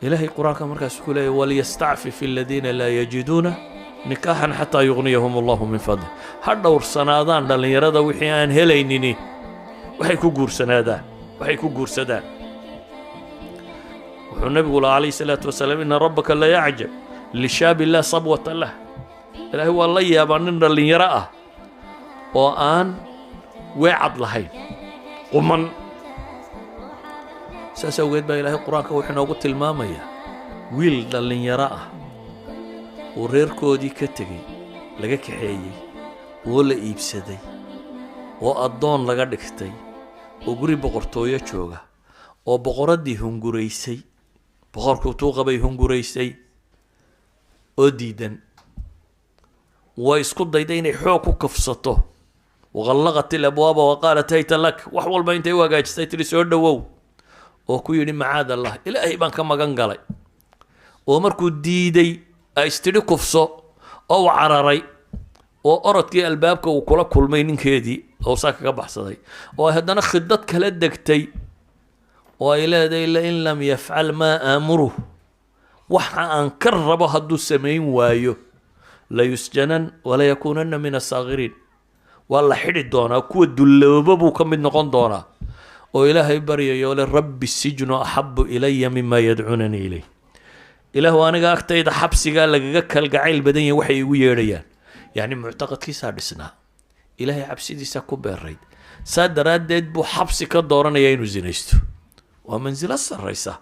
إلهي قرآن مركز كله وليستعفف الذين لا يجدون نكاحا حتى يغنيهم الله من فضله. هذا ورسنادان دلن يرada wixii aan helaynini waxay ku guursanadaan waxay ku guursadaan. wuxuu nabigu alayhi salaatu wasalaam inna rabbaka la ya'jab li shab la sabwata lah. ilaahi waa la yaabaa nin dhalin yara ah oo aan weecad lahayn quman. saas awgeed baa ilaahay quraanka wuxuu noogu tilmaamayaa wiil dhalin yara ah oo reerkoodii ka tegay laga kaxeeyay oo la iibsaday oo addoon laga dhigtay oo guri boqortooyo jooga oo boqoradii hunguraysay boqorku tuu qabay hunguraysay oo diidan way isku dayday inay xoog ku kafsato وغلقت الابواب وقالت هيت لك وحول ما انت واجاجتay tiri soo dhawow oo ku yiri macaad allah ilaahay baan ka magan galay oo markuu diiday ay istiri kufso oo cararay oo orodkii albaabka uu kula kulmay ninkeedii oo saaka ka baxsaday oo haddana khidad kala degtay oo ay leedahay illa in lam yaf'al ma amuru waxa aan ka rabo hadduu sameyn waayo la yusjanan wala yakunanna min as-saghirin wala xidhi doonaa kuwa dullooba buu ka mid noqon doonaa oo ilaahay baryayo le rabbi sijnu ahabbu ilayya mimma yad'unani ilay. ilaahu aniga agtayda xabsiga lagaga kalgacayl badan yahay waxay igu yeedhayaan yani muctaqadkiisa dhisnaa ilaahay xabsidiisa ku beeray saa daraadeed buu xabsi ka dooranaya inuu zinaysto waa manzila sarraysa